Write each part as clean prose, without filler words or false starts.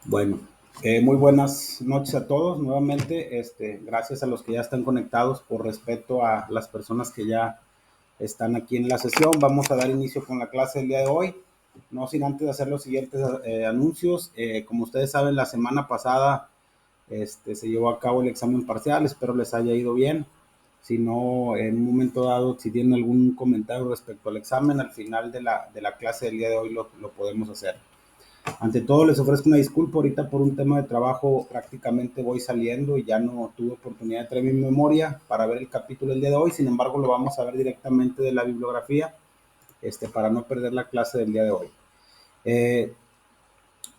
Bueno, muy buenas noches a todos nuevamente. Gracias a los que ya están conectados por respeto a las personas que ya están aquí en la sesión. Vamos a dar inicio con la clase del día de hoy. No sin antes hacer los siguientes anuncios. Como ustedes saben, la semana pasada se llevó a cabo el examen parcial. Espero les haya ido bien. Si no, en un momento dado, si tienen algún comentario respecto al examen, al final de la clase del día de hoy lo podemos hacer. Ante todo, les ofrezco una disculpa ahorita por un tema de trabajo. Prácticamente voy saliendo y ya no tuve oportunidad de traer mi memoria para ver el capítulo del día de hoy. Sin embargo, lo vamos a ver directamente de la bibliografía para no perder la clase del día de hoy.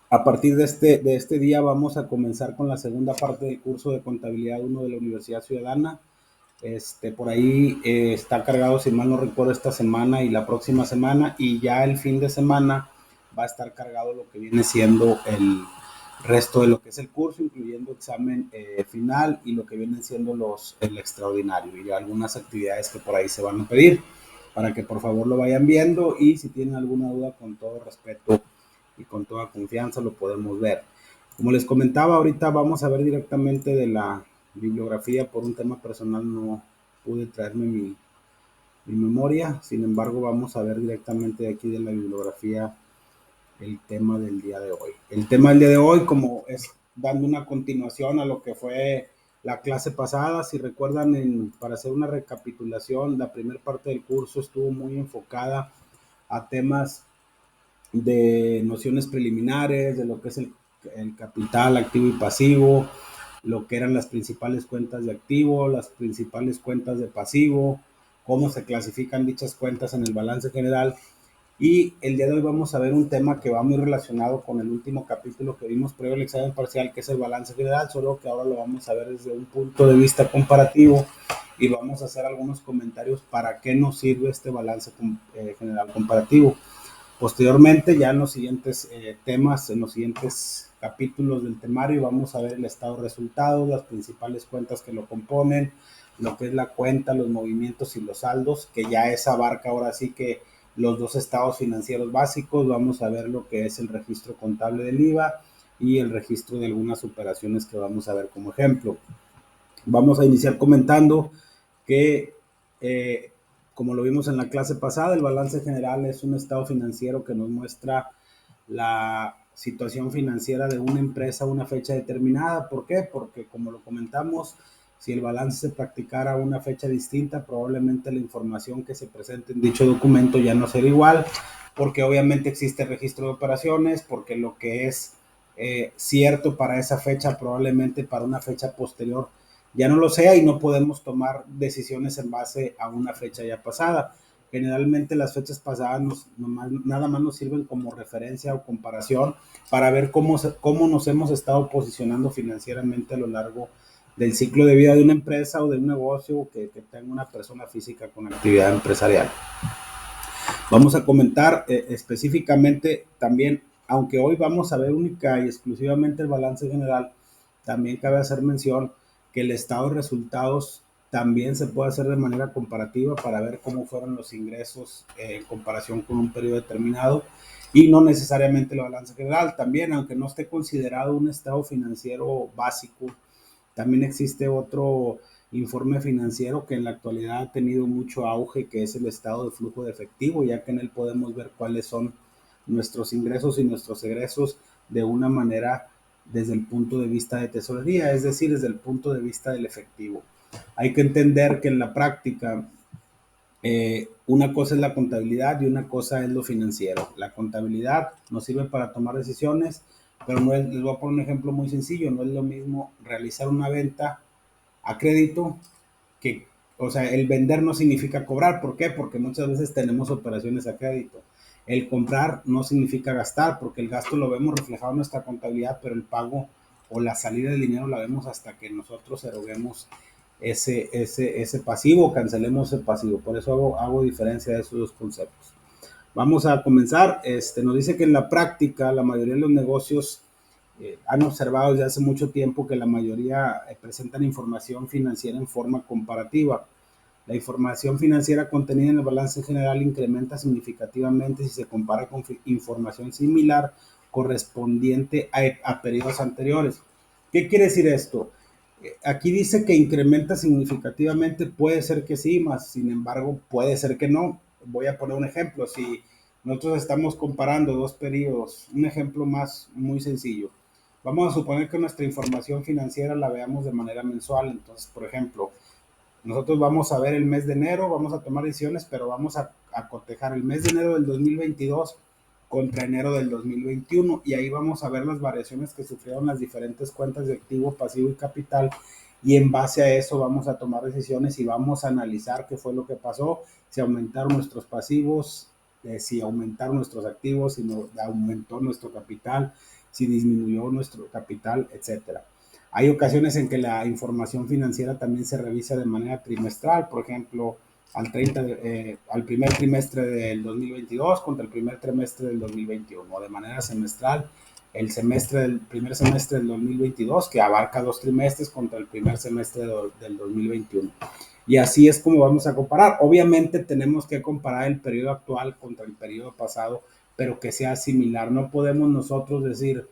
A partir de este día vamos a comenzar con la segunda parte del curso de Contabilidad 1 de la Universidad Ciudadana. Por ahí está cargado, si mal no recuerdo, esta semana y la próxima semana, y ya el fin de semana va a estar cargado lo que viene siendo el resto de lo que es el curso, incluyendo examen final y lo que vienen siendo el extraordinario y algunas actividades que por ahí se van a pedir para que por favor lo vayan viendo, y si tienen alguna duda, con todo respeto y con toda confianza lo podemos ver. Como les comentaba, ahorita vamos a ver directamente de la bibliografía. Por un tema personal no pude traerme mi memoria, sin embargo vamos a ver directamente de aquí de la bibliografía el tema del día de hoy. El tema del día de hoy, como es dando una continuación a lo que fue la clase pasada, si recuerdan, para hacer una recapitulación, la primera parte del curso estuvo muy enfocada a temas de nociones preliminares, de lo que es el capital activo y pasivo, lo que eran las principales cuentas de activo, las principales cuentas de pasivo, cómo se clasifican dichas cuentas en el balance general. Y el día de hoy vamos a ver un tema que va muy relacionado con el último capítulo que vimos previo al examen parcial, que es el balance general, solo que ahora lo vamos a ver desde un punto de vista comparativo, y vamos a hacer algunos comentarios para qué nos sirve este balance general comparativo. Posteriormente, ya en los siguientes temas, en los siguientes capítulos del temario, vamos a ver el estado de resultados, las principales cuentas que lo componen, lo que es la cuenta, los movimientos y los saldos, que ya es abarca ahora sí que los dos estados financieros básicos. Vamos a ver lo que es el registro contable del IVA y el registro de algunas operaciones que vamos a ver como ejemplo. Vamos a iniciar comentando que, como lo vimos en la clase pasada, el balance general es un estado financiero que nos muestra la situación financiera de una empresa a una fecha determinada. ¿Por qué? Porque, como lo comentamos, si el balance se practicara a una fecha distinta, probablemente la información que se presente en dicho documento ya no será igual, porque obviamente existe registro de operaciones, porque lo que es cierto para esa fecha, probablemente para una fecha posterior ya no lo sea, y no podemos tomar decisiones en base a una fecha ya pasada. Generalmente las fechas pasadas nada más nos sirven como referencia o comparación para ver cómo nos hemos estado posicionando financieramente a lo largo del ciclo de vida de una empresa o de un negocio que tenga una persona física con actividad empresarial. Vamos a comentar específicamente también, aunque hoy vamos a ver única y exclusivamente el balance general, también cabe hacer mención que el estado de resultados también se puede hacer de manera comparativa para ver cómo fueron los ingresos en comparación con un periodo determinado, y no necesariamente el balance general. También, aunque no esté considerado un estado financiero básico, también existe otro informe financiero que en la actualidad ha tenido mucho auge, que es el estado de flujo de efectivo, ya que en él podemos ver cuáles son nuestros ingresos y nuestros egresos de una manera desde el punto de vista de tesorería, es decir, desde el punto de vista del efectivo. Hay que entender que en la práctica una cosa es la contabilidad y una cosa es lo financiero. La contabilidad nos sirve para tomar decisiones, pero no es, les voy a poner un ejemplo muy sencillo, no es lo mismo realizar una venta a crédito que, o sea, el vender no significa cobrar. ¿Por qué? Porque muchas veces tenemos operaciones a crédito. El comprar no significa gastar, porque el gasto lo vemos reflejado en nuestra contabilidad, pero el pago o la salida del dinero la vemos hasta que nosotros eroguemos ese pasivo, cancelemos ese pasivo. Por eso hago diferencia de esos dos conceptos. Vamos a comenzar. Nos dice que en la práctica la mayoría de los negocios han observado desde hace mucho tiempo que la mayoría presentan información financiera en forma comparativa. La información financiera contenida en el balance general incrementa significativamente si se compara con información similar correspondiente a periodos anteriores. ¿Qué quiere decir esto? Aquí dice que incrementa significativamente, puede ser que sí, más sin embargo puede ser que no. Voy a poner un ejemplo. Si nosotros estamos comparando dos periodos, un ejemplo más muy sencillo. Vamos a suponer que nuestra información financiera la veamos de manera mensual. Entonces, por ejemplo, nosotros vamos a ver el mes de enero, vamos a tomar decisiones, pero vamos a cotejar el mes de enero del 2022 contra enero del 2021 y ahí vamos a ver las variaciones que sufrieron las diferentes cuentas de activo, pasivo y capital y en base a eso vamos a tomar decisiones y vamos a analizar qué fue lo que pasó, si aumentaron nuestros pasivos, si aumentaron nuestros activos, si no, aumentó nuestro capital, si disminuyó nuestro capital, etcétera. Hay ocasiones en que la información financiera también se revisa de manera trimestral, por ejemplo, al primer trimestre del 2022 contra el primer trimestre del 2021, o de manera semestral, el primer semestre del 2022, que abarca 2 trimestres, contra el primer semestre del 2021. Y así es como vamos a comparar. Obviamente tenemos que comparar el periodo actual contra el periodo pasado, pero que sea similar. No podemos nosotros decir,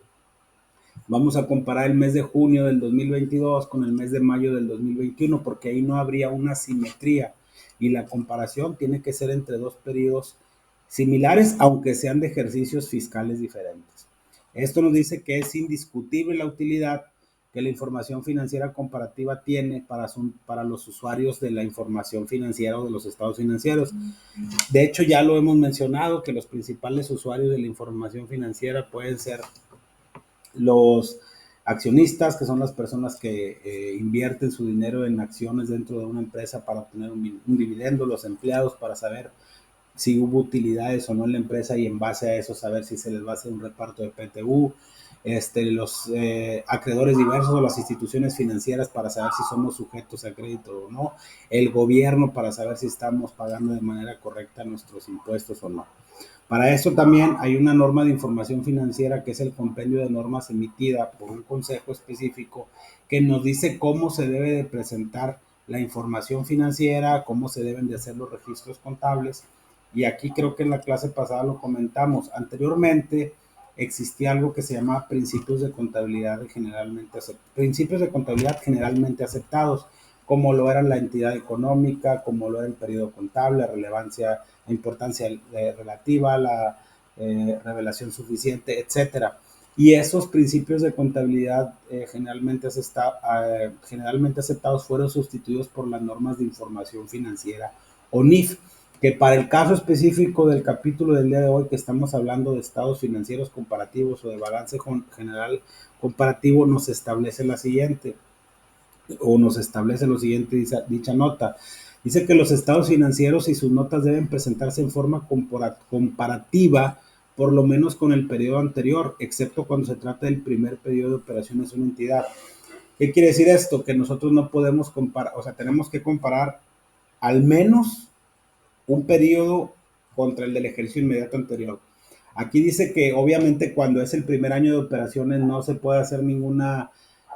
vamos a comparar el mes de junio del 2022 con el mes de mayo del 2021, porque ahí no habría una simetría y la comparación tiene que ser entre dos periodos similares, aunque sean de ejercicios fiscales diferentes. Esto nos dice que es indiscutible la utilidad que la información financiera comparativa tiene para los usuarios de la información financiera o de los estados financieros. De hecho, ya lo hemos mencionado, que los principales usuarios de la información financiera pueden ser los accionistas, que son las personas que invierten su dinero en acciones dentro de una empresa para obtener un dividendo, los empleados para saber si hubo utilidades o no en la empresa y en base a eso saber si se les va a hacer un reparto de PTU, los acreedores diversos o las instituciones financieras para saber si somos sujetos a crédito o no, el gobierno para saber si estamos pagando de manera correcta nuestros impuestos o no. Para eso también hay una norma de información financiera que es el compendio de normas emitida por un consejo específico que nos dice cómo se debe de presentar la información financiera, cómo se deben de hacer los registros contables. Y aquí creo que en la clase pasada lo comentamos. Anteriormente existía algo que se llama principios de contabilidad generalmente aceptados, como lo era la entidad económica, como lo era el periodo contable, la importancia relativa, la revelación suficiente, etcétera. Y esos principios de contabilidad generalmente aceptados fueron sustituidos por las normas de información financiera o NIF, que para el caso específico del capítulo del día de hoy, que estamos hablando de estados financieros comparativos o de balance general comparativo, nos establece lo siguiente dicha nota. Dice que los estados financieros y sus notas deben presentarse en forma comparativa, por lo menos con el periodo anterior, excepto cuando se trata del primer periodo de operaciones de una entidad. ¿Qué quiere decir esto? Que nosotros no podemos comparar, o sea, tenemos que comparar al menos un periodo contra el del ejercicio inmediato anterior. Aquí dice que obviamente cuando es el primer año de operaciones no se puede hacer ninguna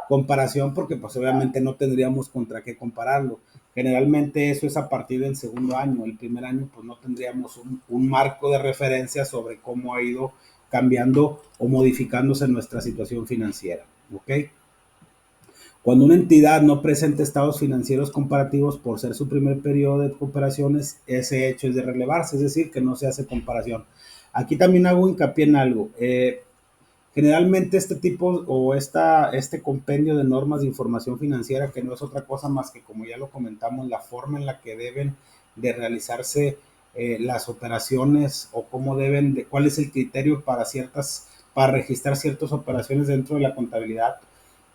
comparación porque pues obviamente no tendríamos contra qué compararlo. Generalmente eso es a partir del segundo año. El primer año pues no tendríamos un marco de referencia sobre cómo ha ido cambiando o modificándose nuestra situación financiera. ¿Ok? Cuando una entidad no presenta estados financieros comparativos por ser su primer periodo de operaciones, ese hecho es de relevarse, es decir, que no se hace comparación. Aquí también hago hincapié en algo. Generalmente este compendio de normas de información financiera, que no es otra cosa más que, como ya lo comentamos, la forma en la que deben de realizarse las operaciones o cuál es el criterio para registrar ciertas operaciones dentro de la contabilidad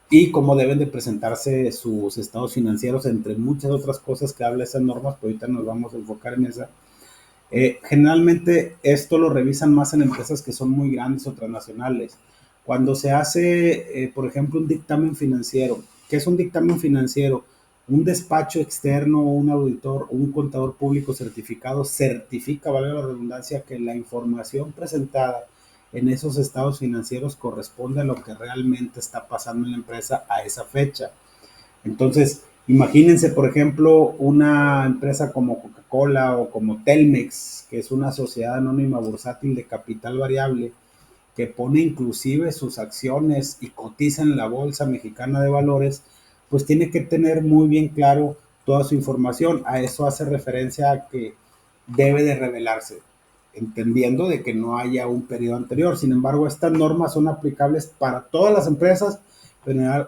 y cómo deben de presentarse sus estados financieros, entre muchas otras cosas que habla esas normas, pero ahorita nos vamos a enfocar en esa. Generalmente esto lo revisan más en empresas que son muy grandes o transnacionales. Cuando se hace, por ejemplo, un dictamen financiero, ¿qué es un dictamen financiero? Un despacho externo, un auditor, un contador público certificado certifica, vale la redundancia, que la información presentada en esos estados financieros corresponde a lo que realmente está pasando en la empresa a esa fecha. Entonces, Imagínense, por ejemplo, una empresa como Coca-Cola o como Telmex, que es una sociedad anónima bursátil de capital variable, que pone inclusive sus acciones y cotiza en la Bolsa Mexicana de Valores, pues tiene que tener muy bien claro toda su información. A eso hace referencia a que debe de revelarse, entendiendo de que no haya un periodo anterior. Sin embargo, estas normas son aplicables para todas las empresas,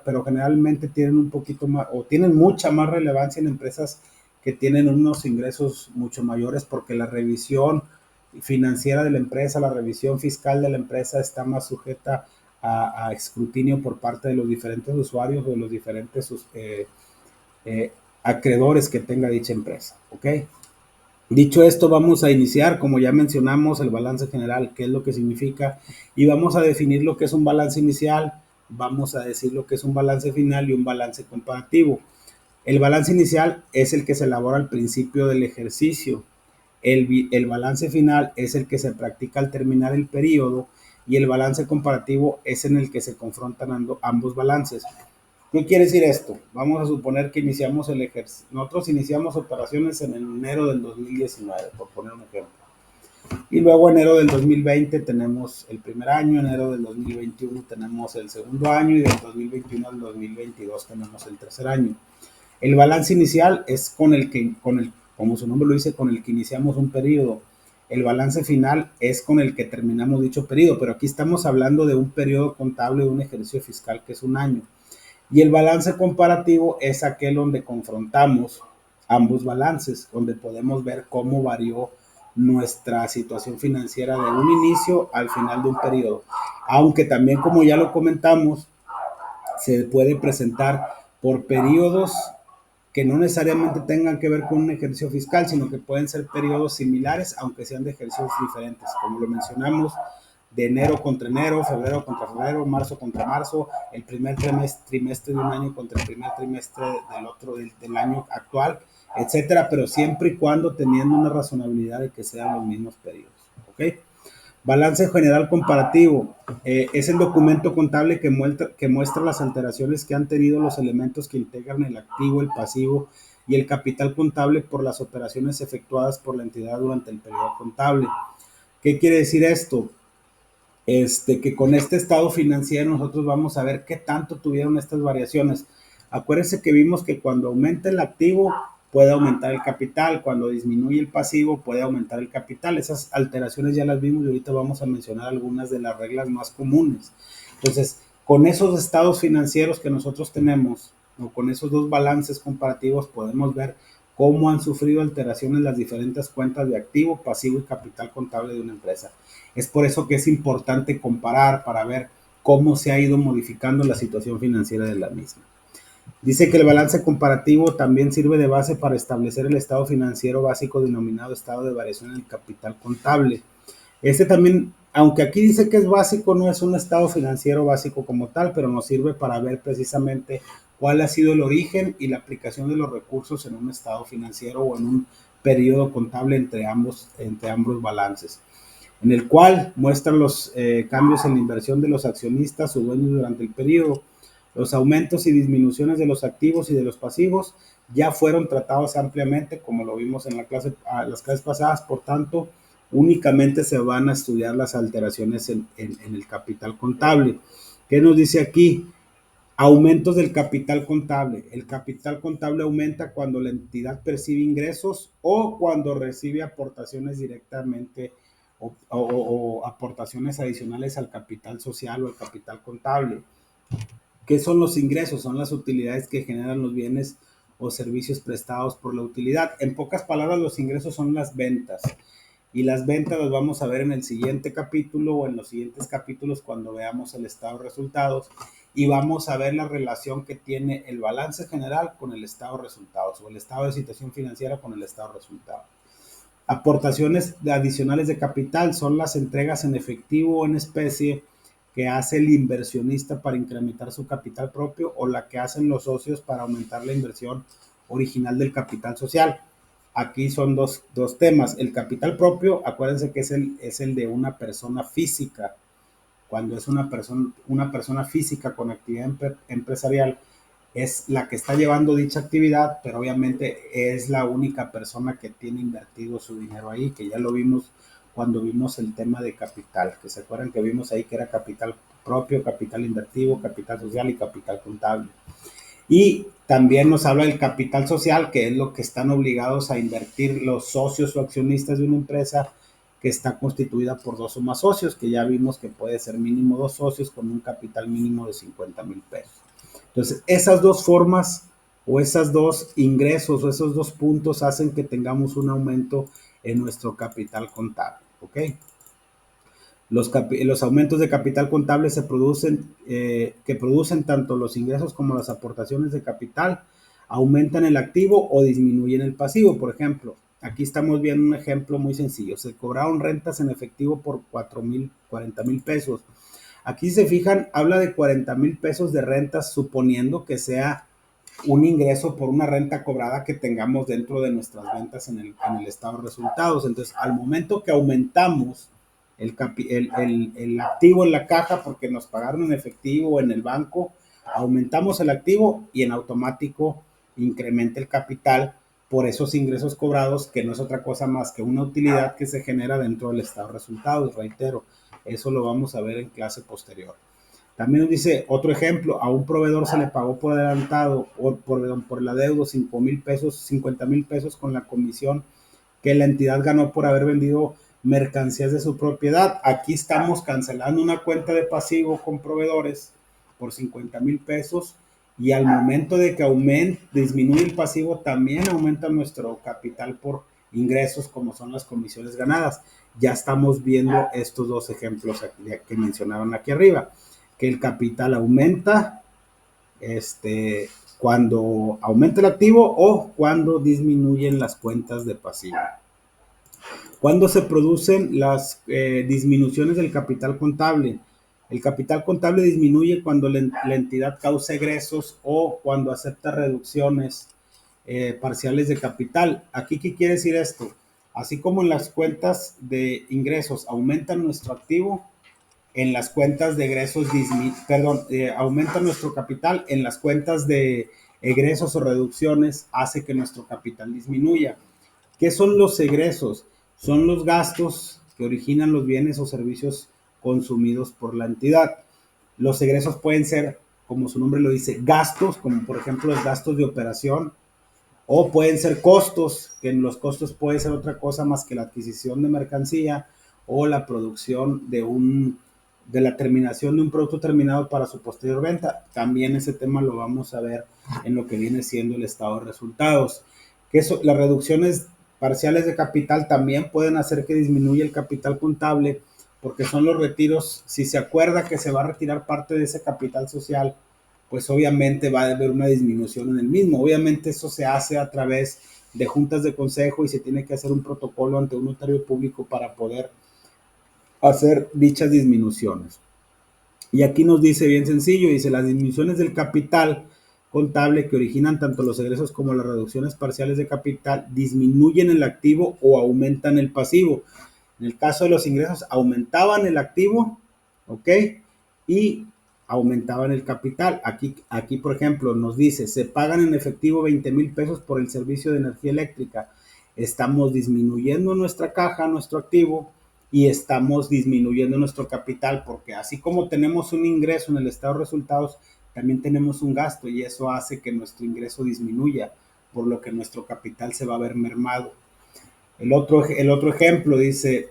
pero generalmente tienen un poquito más o tienen mucha más relevancia en empresas que tienen unos ingresos mucho mayores, porque la revisión financiera de la empresa, la revisión fiscal de la empresa está más sujeta a escrutinio por parte de los diferentes usuarios o de los diferentes eh, acreedores que tenga dicha empresa. ¿Ok? Dicho esto, vamos a iniciar, como ya mencionamos, el balance general, qué es lo que significa, y vamos a definir lo que es un balance inicial, vamos a decir lo que es un balance final y un balance comparativo. El balance inicial es el que se elabora al principio del ejercicio. El balance final es el que se practica al terminar el periodo y el balance comparativo es en el que se confrontan ambos balances. ¿Qué quiere decir esto? Vamos a suponer que iniciamos el ejercicio. Nosotros iniciamos operaciones en enero del 2019, por poner un ejemplo. Y luego enero del 2020 tenemos el primer año, enero del 2021 tenemos el segundo año y del 2021 al 2022 tenemos el tercer año. El balance inicial es como su nombre lo dice, con el que iniciamos un periodo. El balance final es con el que terminamos dicho periodo, pero aquí estamos hablando de un periodo contable de un ejercicio fiscal que es un año. Y el balance comparativo es aquel donde confrontamos ambos balances, donde podemos ver cómo varió nuestra situación financiera de un inicio al final de un periodo. Aunque también, como ya lo comentamos, se puede presentar por periodos que no necesariamente tengan que ver con un ejercicio fiscal, sino que pueden ser periodos similares, aunque sean de ejercicios diferentes. Como lo mencionamos, de enero contra enero, febrero contra febrero, marzo contra marzo, el primer trimestre de un año contra el primer trimestre del otro, del año actual, etcétera, pero siempre y cuando teniendo una razonabilidad de que sean los mismos periodos. ¿Ok? Balance general comparativo es el documento contable que muestra las alteraciones que han tenido los elementos que integran el activo, el pasivo y el capital contable por las operaciones efectuadas por la entidad durante el periodo contable. ¿Qué quiere decir esto? Que con este estado financiero nosotros vamos a ver qué tanto tuvieron estas variaciones. Acuérdense que vimos que cuando aumenta el activo puede aumentar el capital, cuando disminuye el pasivo puede aumentar el capital. Esas alteraciones ya las vimos y ahorita vamos a mencionar algunas de las reglas más comunes. Entonces, con esos estados financieros que nosotros tenemos o con esos dos balances comparativos podemos ver cómo han sufrido alteraciones las diferentes cuentas de activo, pasivo y capital contable de una empresa. Es por eso que es importante comparar para ver cómo se ha ido modificando la situación financiera de la misma. Dice que el balance comparativo también sirve de base para establecer el estado financiero básico denominado estado de variación en el capital contable. Este también, aunque aquí dice que es básico, no es un estado financiero básico como tal, pero nos sirve para ver precisamente cuál ha sido el origen y la aplicación de los recursos en un estado financiero o en un periodo contable entre ambos balances, en el cual muestran los cambios en la inversión de los accionistas o dueños durante el periodo. Los aumentos y disminuciones de los activos y de los pasivos ya fueron tratados ampliamente, como lo vimos en las clases pasadas, por tanto, únicamente se van a estudiar las alteraciones en el capital contable. ¿Qué nos dice aquí? Aumentos del capital contable. El capital contable aumenta cuando la entidad percibe ingresos o cuando recibe aportaciones directamente o aportaciones adicionales al capital social o al capital contable. ¿Qué son los ingresos? Son las utilidades que generan los bienes o servicios prestados por la utilidad. En pocas palabras, los ingresos son las ventas. Y las ventas las vamos a ver en el siguiente capítulo o en los siguientes capítulos cuando veamos el estado de resultados. Y vamos a ver la relación que tiene el balance general con el estado de resultados o el estado de situación financiera con el estado de resultados. Aportaciones adicionales de capital son las entregas en efectivo o en especie que hace el inversionista para incrementar su capital propio o la que hacen los socios para aumentar la inversión original del capital social. Aquí son dos temas. El capital propio, acuérdense que es el de una persona física. Cuando es una persona física con actividad empresarial, es la que está llevando dicha actividad, pero obviamente es la única persona que tiene invertido su dinero ahí, que ya lo vimos cuando vimos el tema de capital, que se acuerdan que vimos ahí que era capital propio, capital invertido, capital social y capital contable. Y también nos habla del capital social, que es lo que están obligados a invertir los socios o accionistas de una empresa que está constituida por dos o más socios, que ya vimos que puede ser mínimo dos socios con un capital mínimo de 50,000 pesos. Entonces, esas dos formas o esos dos ingresos o esos dos puntos hacen que tengamos un aumento en nuestro capital contable. ¿Ok? Los aumentos de capital contable se producen, que producen tanto los ingresos como las aportaciones de capital, aumentan el activo o disminuyen el pasivo. Por ejemplo, aquí estamos viendo un ejemplo muy sencillo. Se cobraron rentas en efectivo por 40,000 pesos. Aquí se fijan, habla de 40,000 pesos de rentas, suponiendo que sea un ingreso por una renta cobrada que tengamos dentro de nuestras ventas en el estado de resultados. Entonces, al momento que aumentamos el activo en la caja porque nos pagaron en efectivo o en el banco, aumentamos el activo y en automático incrementa el capital por esos ingresos cobrados, que no es otra cosa más que una utilidad que se genera dentro del estado de resultados. Reitero, eso lo vamos a ver en clase posterior. También nos dice otro ejemplo: a un proveedor se le pagó por adelantado por el adeudo 5,000 pesos, 50,000 pesos con la comisión que la entidad ganó por haber vendido mercancías de su propiedad. Aquí estamos cancelando una cuenta de pasivo con proveedores por 50,000 pesos, y al momento de que disminuye el pasivo, también aumenta nuestro capital por ingresos como son las comisiones ganadas. Ya estamos viendo estos dos ejemplos que mencionaban aquí arriba, que el capital aumenta cuando aumenta el activo o cuando disminuyen las cuentas de pasivo. ¿Cuándo se producen las disminuciones del capital contable? El capital contable disminuye cuando la entidad causa egresos o cuando acepta reducciones parciales de capital. ¿Aquí qué quiere decir esto? Así como en las cuentas de ingresos aumentan nuestro activo, en las cuentas de egresos aumenta nuestro capital, en las cuentas de egresos o reducciones hace que nuestro capital disminuya. ¿Qué son los egresos? Son los gastos que originan los bienes o servicios consumidos por la entidad. Los egresos pueden ser, como su nombre lo dice, gastos, como por ejemplo los gastos de operación, o pueden ser costos, que en los costos puede ser otra cosa más que la adquisición de mercancía o la producción de la terminación de un producto terminado para su posterior venta. También ese tema lo vamos a ver en lo que viene siendo el estado de resultados. Las reducciones parciales de capital también pueden hacer que disminuya el capital contable, porque son los retiros. Si se acuerda que se va a retirar parte de ese capital social, pues obviamente va a haber una disminución en el mismo. Obviamente eso se hace a través de juntas de consejo y se tiene que hacer un protocolo ante un notario público para poder hacer dichas disminuciones. Y aquí nos dice bien sencillo, dice: las disminuciones del capital contable que originan tanto los egresos como las reducciones parciales de capital disminuyen el activo o aumentan el pasivo. En el caso de los ingresos, aumentaban el activo, ¿ok? Y aumentaban el capital. Aquí, por ejemplo, nos dice: se pagan en efectivo 20,000 pesos por el servicio de energía eléctrica. Estamos disminuyendo nuestra caja, nuestro activo, y estamos disminuyendo nuestro capital, porque así como tenemos un ingreso en el estado de resultados, también tenemos un gasto, y eso hace que nuestro ingreso disminuya, por lo que nuestro capital se va a ver mermado. El otro ejemplo dice: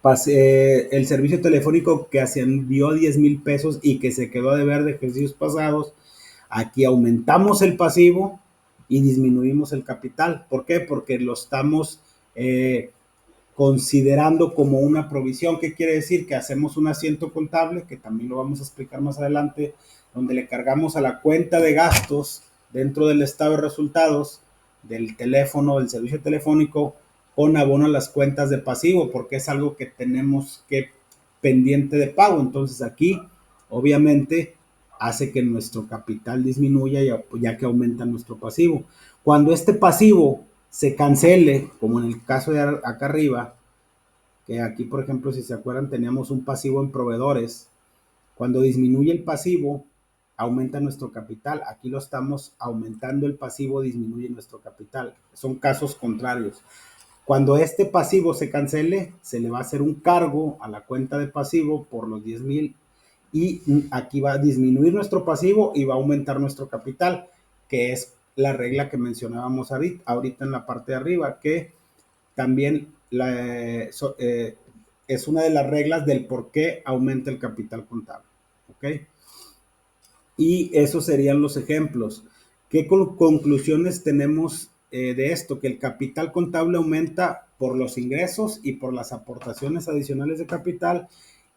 el servicio telefónico que ascendió a 10,000 pesos y que se quedó a deber de ejercicios pasados. Aquí aumentamos el pasivo y disminuimos el capital. ¿Por qué? Porque lo estamos considerando como una provisión. ¿Qué quiere decir? Que hacemos un asiento contable, que también lo vamos a explicar más adelante, donde le cargamos a la cuenta de gastos dentro del estado de resultados del teléfono, del servicio telefónico, con abono a las cuentas de pasivo, porque es algo que tenemos que pendiente de pago. Entonces aquí, obviamente, hace que nuestro capital disminuya, ya que aumenta nuestro pasivo. Cuando este pasivo se cancele, como en el caso de acá arriba, que aquí, por ejemplo, si se acuerdan, teníamos un pasivo en proveedores. Cuando disminuye el pasivo, aumenta nuestro capital. Aquí lo estamos aumentando el pasivo, disminuye nuestro capital. Son casos contrarios. Cuando este pasivo se cancele, se le va a hacer un cargo a la cuenta de pasivo por los 10,000 y aquí va a disminuir nuestro pasivo y va a aumentar nuestro capital, que es la regla que mencionábamos ahorita en la parte de arriba, que también es una de las reglas del por qué aumenta el capital contable. ¿Ok? Y esos serían los ejemplos. ¿Qué conclusiones tenemos de esto? Que el capital contable aumenta por los ingresos y por las aportaciones adicionales de capital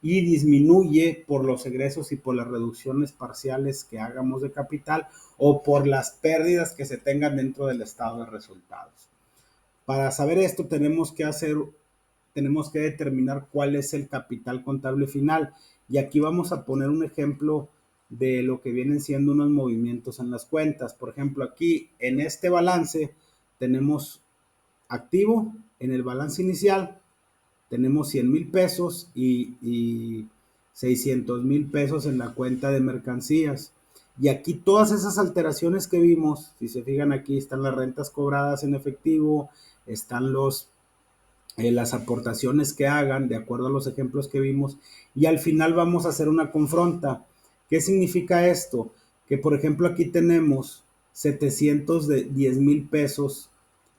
y disminuye por los egresos y por las reducciones parciales que hagamos de capital o por las pérdidas que se tengan dentro del estado de resultados. Para saber esto tenemos que determinar cuál es el capital contable final. Y aquí vamos a poner un ejemplo de lo que vienen siendo unos movimientos en las cuentas. Por ejemplo, aquí en este balance tenemos activo en el balance inicial, tenemos 100,000 pesos y 600,000 pesos en la cuenta de mercancías. Y aquí todas esas alteraciones que vimos, si se fijan aquí están las rentas cobradas en efectivo, están las aportaciones que hagan de acuerdo a los ejemplos que vimos y al final vamos a hacer una confronta. ¿Qué significa esto? Que por ejemplo aquí tenemos 710,000 pesos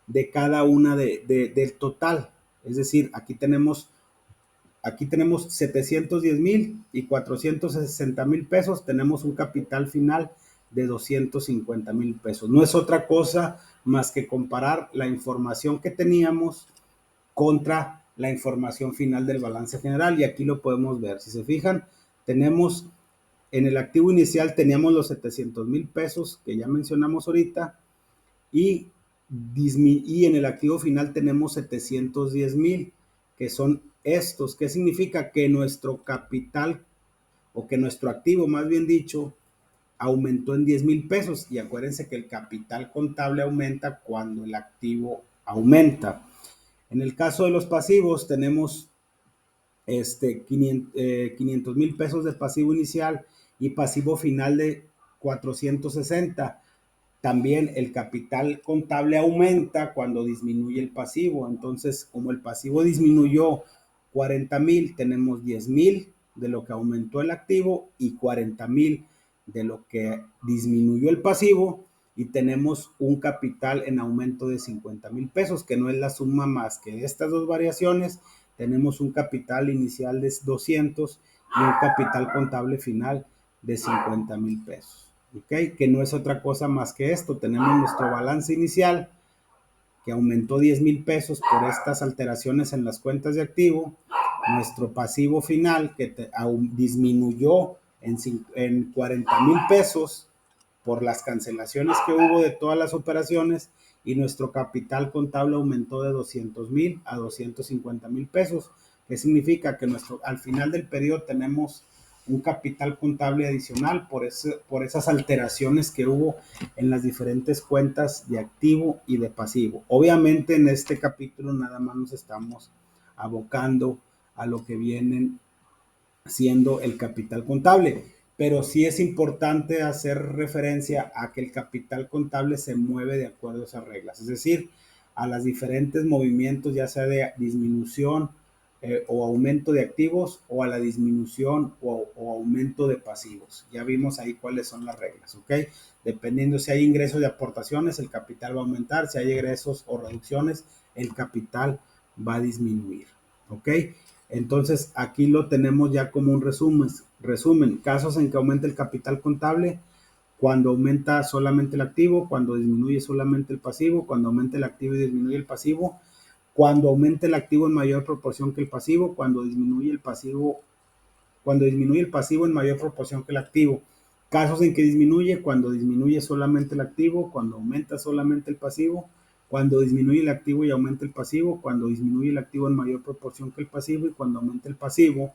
de cada una del total. Es decir, aquí tenemos 710,000 y 460,000 pesos, tenemos un capital final de 250,000 pesos. No es otra cosa más que comparar la información que teníamos contra la información final del balance general y aquí lo podemos ver. Si se fijan, tenemos en el activo inicial teníamos los 700,000 pesos que ya mencionamos ahorita y en el activo final tenemos 710,000 que son estos. ¿Qué significa? Que nuestro capital o que nuestro activo, más bien dicho, aumentó en 10,000 pesos y acuérdense que el capital contable aumenta cuando el activo aumenta. En el caso de los pasivos tenemos 500,000 pesos de pasivo inicial y pasivo final de 460. También el capital contable aumenta cuando disminuye el pasivo. Entonces, como el pasivo disminuyó 40,000, tenemos 10,000 de lo que aumentó el activo y 40,000 de lo que disminuyó el pasivo y tenemos un capital en aumento de 50,000 pesos, que no es la suma más que de estas dos variaciones. Tenemos un capital inicial de 200 y un capital contable final de 50,000 pesos. ¿Ok? Que no es otra cosa más que esto. Tenemos nuestro balance inicial que aumentó 10,000 pesos por estas alteraciones en las cuentas de activo, nuestro pasivo final que disminuyó en 40,000 pesos por las cancelaciones que hubo de todas las operaciones y nuestro capital contable aumentó de 200,000 a 250,000 pesos. ¿Qué significa? Que al final del periodo tenemos un capital contable adicional por esas alteraciones que hubo en las diferentes cuentas de activo y de pasivo. Obviamente en este capítulo nada más nos estamos abocando a lo que vienen siendo el capital contable, pero sí es importante hacer referencia a que el capital contable se mueve de acuerdo a esas reglas, es decir, a los diferentes movimientos, ya sea de disminución o aumento de activos o a la disminución o aumento de pasivos. Ya vimos ahí cuáles son las reglas, ¿ok? Dependiendo si hay ingresos de aportaciones, el capital va a aumentar, si hay egresos o reducciones, el capital va a disminuir, ¿ok? Entonces aquí lo tenemos ya como un resumen, casos en que aumenta el capital contable, cuando aumenta solamente el activo, cuando disminuye solamente el pasivo, cuando aumenta el activo y disminuye el pasivo, cuando aumenta el activo en mayor proporción que el pasivo, cuando disminuye el pasivo en mayor proporción que el activo. Casos en que disminuye, cuando disminuye solamente el activo, cuando aumenta solamente el pasivo, cuando disminuye el activo y aumenta el pasivo, cuando disminuye el activo en mayor proporción que el pasivo y cuando aumenta el pasivo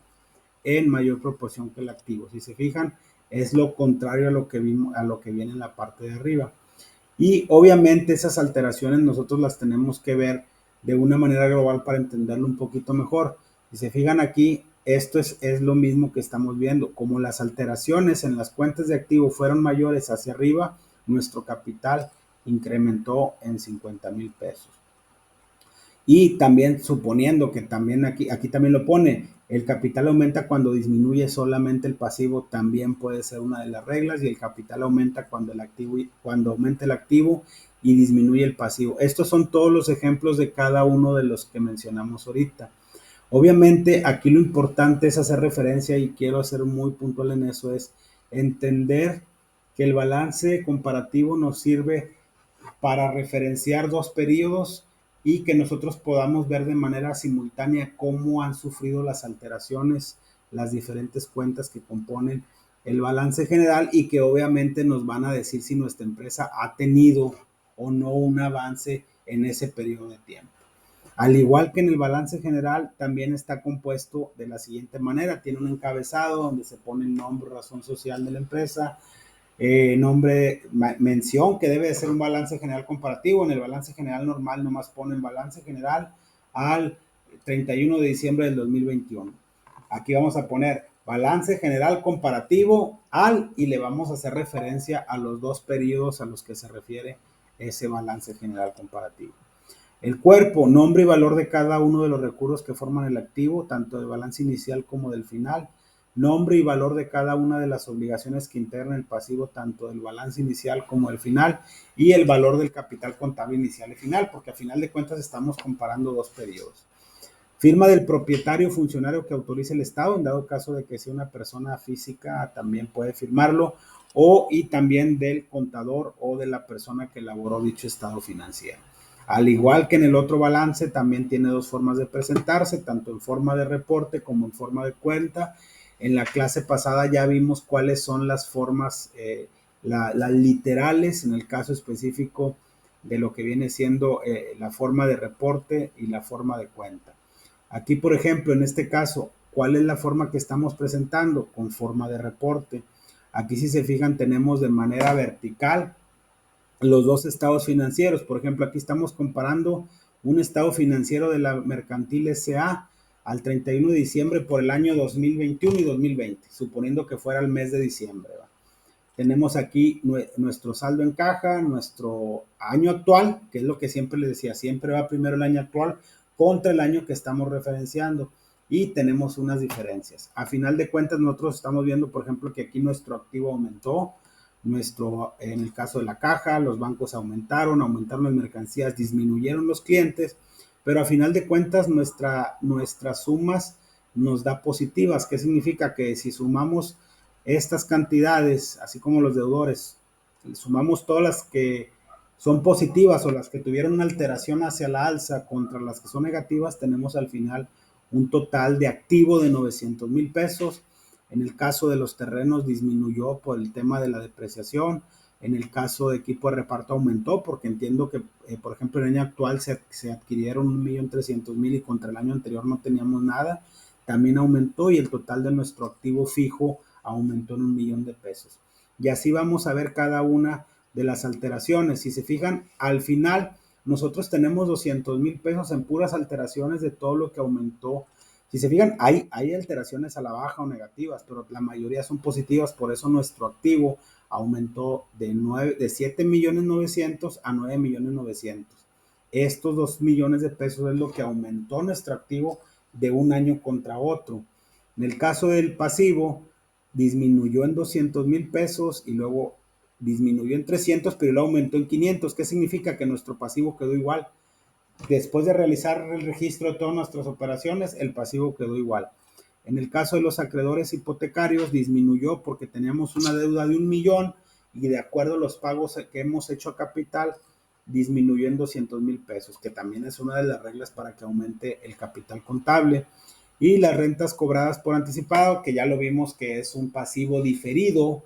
en mayor proporción que el activo. Si se fijan, es lo contrario a lo que vimos, a lo que viene en la parte de arriba. Y obviamente esas alteraciones nosotros las tenemos que ver de una manera global para entenderlo un poquito mejor. Si se fijan aquí, esto es lo mismo que estamos viendo. Como las alteraciones en las cuentas de activo fueron mayores hacia arriba, nuestro capital incrementó en 50,000 pesos. Y también suponiendo que también aquí también lo pone, el capital aumenta cuando disminuye solamente el pasivo, también puede ser una de las reglas, y el capital aumenta cuando aumenta el activo y disminuye el pasivo. Estos son todos los ejemplos de cada uno de los que mencionamos ahorita. Obviamente aquí lo importante es hacer referencia, y quiero ser muy puntual en eso, es entender que el balance comparativo nos sirve para referenciar dos periodos y que nosotros podamos ver de manera simultánea cómo han sufrido las alteraciones las diferentes cuentas que componen el balance general, y que obviamente nos van a decir si nuestra empresa ha tenido o no un avance en ese periodo de tiempo. Al igual que en el balance general, también está compuesto de la siguiente manera: tiene un encabezado donde se pone el nombre, razón social de la empresa, nombre, mención que debe de ser un balance general comparativo. En el balance general normal nomás ponen balance general al 31 de diciembre del 2021. Aquí vamos a poner balance general comparativo al, y le vamos a hacer referencia a los dos periodos a los que se refiere ese balance general comparativo. El cuerpo, nombre y valor de cada uno de los recursos que forman el activo, tanto del balance inicial como del final. Nombre y valor de cada una de las obligaciones que integran el pasivo, tanto del balance inicial como del final. Y el valor del capital contable inicial y final, porque a final de cuentas estamos comparando dos periodos. Firma del propietario o funcionario que autorice el Estado, en dado caso de que sea una persona física también puede firmarlo, y también del contador o de la persona que elaboró dicho estado financiero. Al igual que en el otro balance, también tiene dos formas de presentarse, tanto en forma de reporte como en forma de cuenta. En la clase pasada ya vimos cuáles son las formas, las literales, en el caso específico de lo que viene siendo la forma de reporte y la forma de cuenta. Aquí, por ejemplo, en este caso, ¿cuál es la forma que estamos presentando? Con forma de reporte. Aquí, si se fijan, tenemos de manera vertical los dos estados financieros. Por ejemplo, aquí estamos comparando un estado financiero de la Mercantil S.A. al 31 de diciembre por el año 2021 y 2020, suponiendo que fuera el mes de diciembre, ¿va? Tenemos aquí nuestro saldo en caja, nuestro año actual, que es lo que siempre les decía, siempre va primero el año actual contra el año que estamos referenciando, y tenemos unas diferencias. A final de cuentas, nosotros estamos viendo, por ejemplo, que aquí nuestro activo aumentó, en el caso de la caja, los bancos aumentaron las mercancías, disminuyeron los clientes, pero a final de cuentas nuestras sumas nos da positivas. ¿Qué significa? Que si sumamos estas cantidades, así como los deudores, sumamos todas las que son positivas o las que tuvieron una alteración hacia la alza contra las que son negativas, tenemos al final un total de activo de 900,000 pesos. En el caso de los terrenos disminuyó por el tema de la depreciación. En el caso de equipo de reparto aumentó, porque entiendo que, por ejemplo, el año actual se adquirieron 1,300,000 y contra el año anterior no teníamos nada. También aumentó, y el total de nuestro activo fijo aumentó en 1,000,000 de pesos. Y así vamos a ver cada una de las alteraciones. Si se fijan, al final nosotros tenemos 200,000 pesos en puras alteraciones de todo lo que aumentó. Si se fijan, hay alteraciones a la baja o negativas, pero la mayoría son positivas. Por eso nuestro activo aumentó de 7,900,000 a 9,900,000. Estos 2,000,000 de pesos es lo que aumentó nuestro activo de un año contra otro. En el caso del pasivo, disminuyó en 200,000 pesos y luego disminuyó en 300, pero luego aumentó en 500. ¿Qué significa? Que nuestro pasivo quedó igual. Después de realizar el registro de todas nuestras operaciones, el pasivo quedó igual. En el caso de los acreedores hipotecarios, disminuyó porque teníamos una deuda de 1,000,000, y de acuerdo a los pagos que hemos hecho a capital, disminuyó en 200,000 pesos, que también es una de las reglas para que aumente el capital contable. Y las rentas cobradas por anticipado, que ya lo vimos que es un pasivo diferido,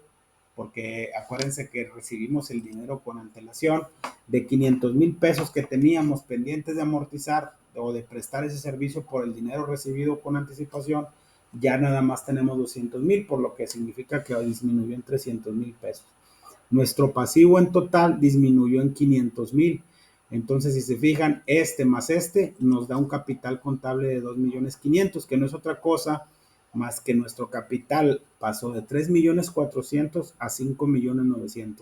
porque acuérdense que recibimos el dinero con antelación, de 500,000 pesos que teníamos pendientes de amortizar o de prestar ese servicio por el dinero recibido con anticipación, ya nada más tenemos 200,000, por lo que significa que disminuyó en 300,000 pesos. Nuestro pasivo en total disminuyó en 500,000. Entonces, si se fijan, este más este nos da un capital contable de 2,500,000, que no es otra cosa más que nuestro capital pasó de 3.400.000 a 5.900.000.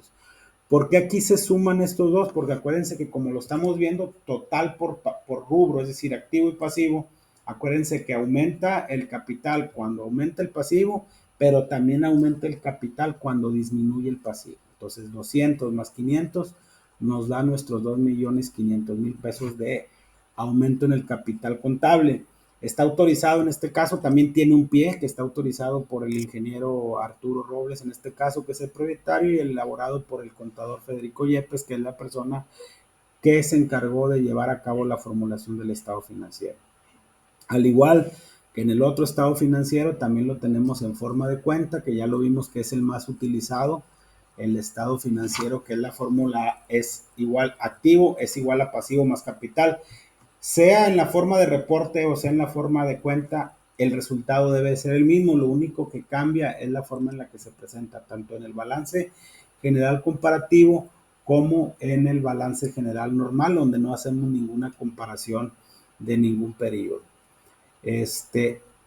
¿Por qué aquí se suman estos dos? Porque acuérdense que como lo estamos viendo total por rubro, es decir, activo y pasivo, acuérdense que aumenta el capital cuando aumenta el pasivo, pero también aumenta el capital cuando disminuye el pasivo. Entonces 200 más 500 nos da nuestros 2.500.000 pesos de aumento en el capital contable. Está autorizado en este caso, también tiene un pie que está autorizado por el ingeniero Arturo Robles, en este caso, que es el propietario, y elaborado por el contador Federico Yepes, que es la persona que se encargó de llevar a cabo la formulación del estado financiero. Al igual que en el otro estado financiero, también lo tenemos en forma de cuenta, que ya lo vimos que es el más utilizado. El estado financiero, que es la fórmula, es igual activo, es igual a pasivo más capital. Sea en la forma de reporte o sea en la forma de cuenta, el resultado debe ser el mismo. Lo único que cambia es la forma en la que se presenta, tanto en el balance general comparativo como en el balance general normal, donde no hacemos ninguna comparación de ningún periodo.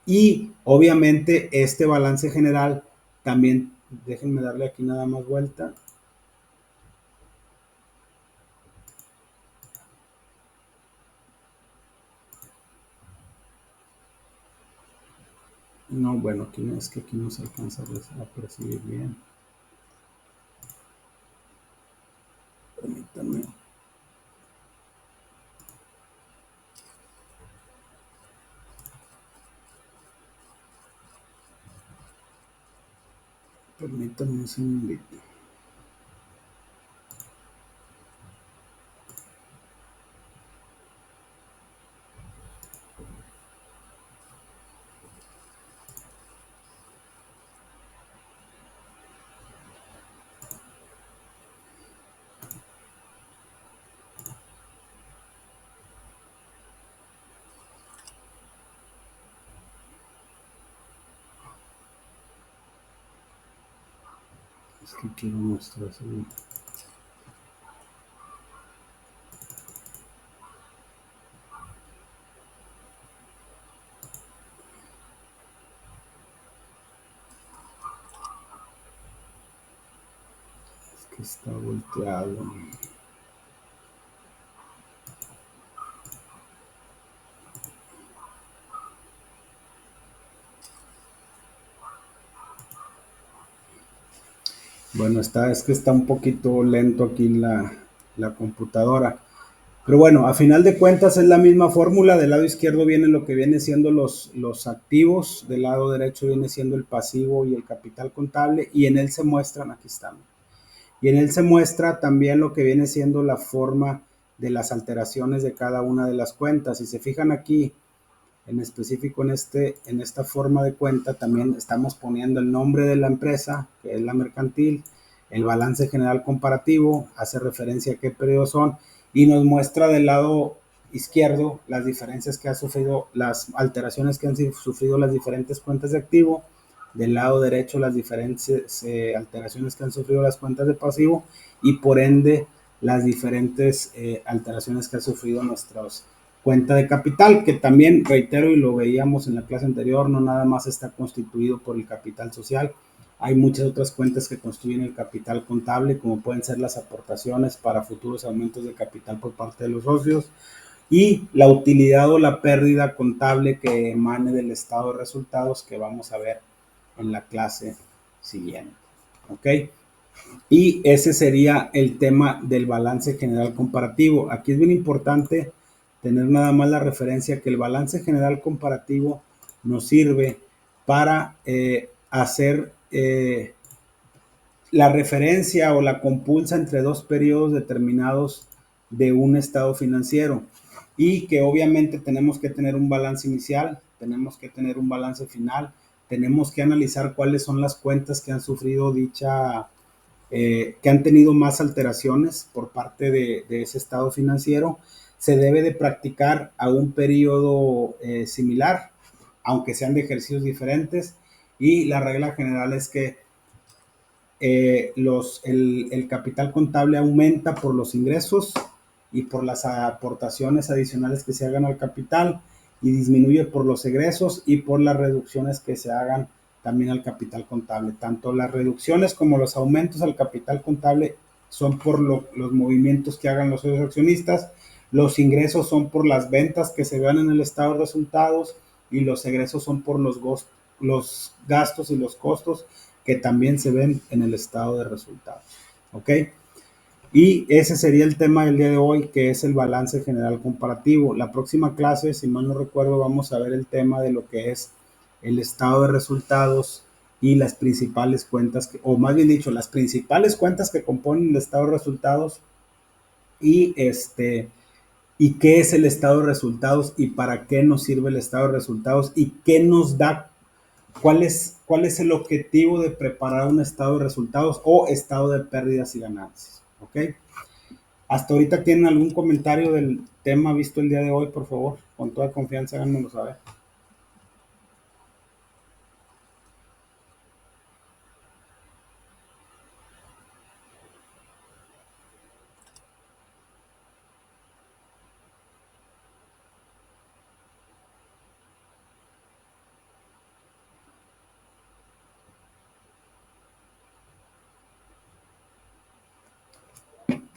Y obviamente este balance general también, déjenme darle aquí nada más vuelta. No, bueno, aquí es que aquí no se alcanza a percibir bien. Permítanme. Permítanme un segundito. Es que quiero mostrar eso. Es que está volteado. Bueno, es que está un poquito lento aquí la computadora. Pero bueno, a final de cuentas es la misma fórmula. Del lado izquierdo viene lo que viene siendo los activos, del lado derecho viene siendo el pasivo y el capital contable, y en él se muestran, aquí están, y en él se muestra también lo que viene siendo la forma de las alteraciones de cada una de las cuentas. Si se fijan aquí, en específico en esta forma de cuenta, también estamos poniendo el nombre de la empresa, que es la mercantil, el balance general comparativo, hace referencia a qué periodos son, y nos muestra del lado izquierdo las diferencias que ha sufrido, las alteraciones que han sufrido las diferentes cuentas de activo, del lado derecho las diferentes alteraciones que han sufrido las cuentas de pasivo, y por ende las diferentes alteraciones que ha sufrido nuestros cuenta de capital, que también, reitero, y lo veíamos en la clase anterior, no nada más está constituido por el capital social, hay muchas otras cuentas que construyen el capital contable, como pueden ser las aportaciones para futuros aumentos de capital por parte de los socios, y la utilidad o la pérdida contable que emane del estado de resultados, que vamos a ver en la clase siguiente. ¿Ok? Y ese sería el tema del balance general comparativo. Aquí es bien importante tener nada más la referencia que el balance general comparativo nos sirve para hacer la referencia o la compulsa entre dos periodos determinados de un estado financiero, y que obviamente tenemos que tener un balance inicial, tenemos que tener un balance final, tenemos que analizar cuáles son las cuentas que han sufrido que han tenido más alteraciones por parte de ese estado financiero. Se debe de practicar a un periodo similar, aunque sean de ejercicios diferentes, y la regla general es que el capital contable aumenta por los ingresos y por las aportaciones adicionales que se hagan al capital, y disminuye por los egresos y por las reducciones que se hagan también al capital contable. Tanto las reducciones como los aumentos al capital contable son por los movimientos que hagan los socios accionistas, los ingresos son por las ventas que se vean en el estado de resultados y los egresos son por los gastos y los costos que también se ven en el estado de resultados. ¿Ok? Y ese sería el tema del día de hoy, que es el balance general comparativo. La próxima clase, si mal no recuerdo, vamos a ver el tema de lo que es el estado de resultados y las principales cuentas, o más bien dicho, las principales cuentas que componen el estado de resultados y y qué es el estado de resultados y para qué nos sirve el estado de resultados y qué nos da, cuál es el objetivo de preparar un estado de resultados o estado de pérdidas y ganancias. ¿Ok? Hasta ahorita tienen algún comentario del tema visto el día de hoy, por favor, con toda confianza, háganmelo saber.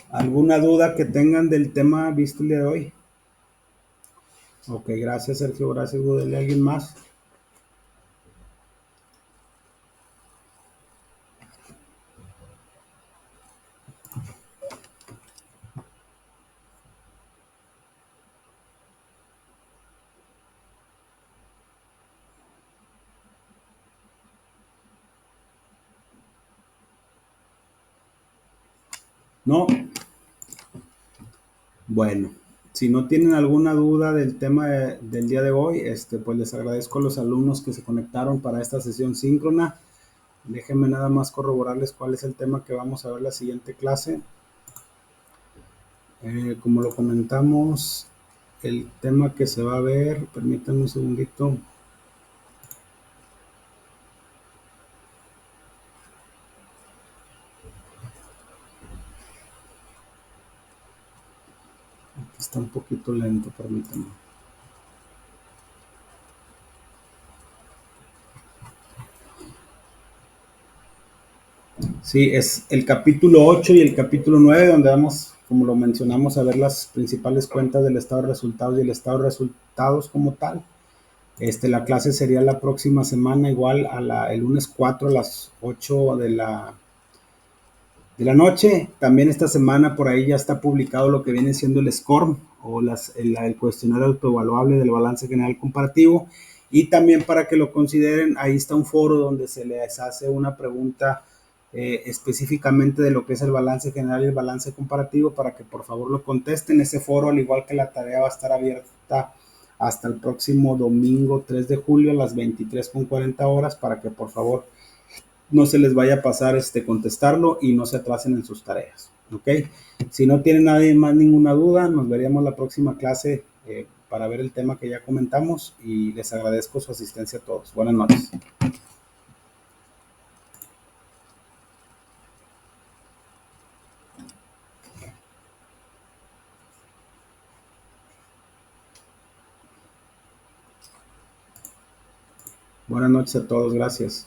¿Alguna duda que tengan del tema visto el día de hoy? Ok, gracias Sergio, gracias Gudel. ¿Alguien más? No. Bueno, si no tienen alguna duda del tema del día de hoy, pues les agradezco a los alumnos que se conectaron para esta sesión síncrona. Déjenme nada más corroborarles cuál es el tema que vamos a ver la siguiente clase. Como lo comentamos, el tema que se va a ver, permítanme un segundito. Está un poquito lento, permítanme. Sí, es el capítulo 8 y el capítulo 9 donde vamos, como lo mencionamos, a ver las principales cuentas del estado de resultados y el estado de resultados como tal. La clase sería la próxima semana, igual el lunes 4 a las 8 de la noche. También esta semana por ahí ya está publicado lo que viene siendo el SCORM o el cuestionario autoevaluable del balance general comparativo. Y también para que lo consideren, ahí está un foro donde se les hace una pregunta específicamente de lo que es el balance general y el balance comparativo para que por favor lo contesten. Ese foro, al igual que la tarea, va a estar abierta hasta el próximo domingo 3 de julio a las 23:40 para que por favor no se les vaya a pasar contestarlo y no se atrasen en sus tareas. ¿Ok? Si no tienen nadie más ninguna duda, nos veríamos la próxima clase para ver el tema que ya comentamos y les agradezco su asistencia a todos. Buenas noches. Buenas noches a todos. Gracias.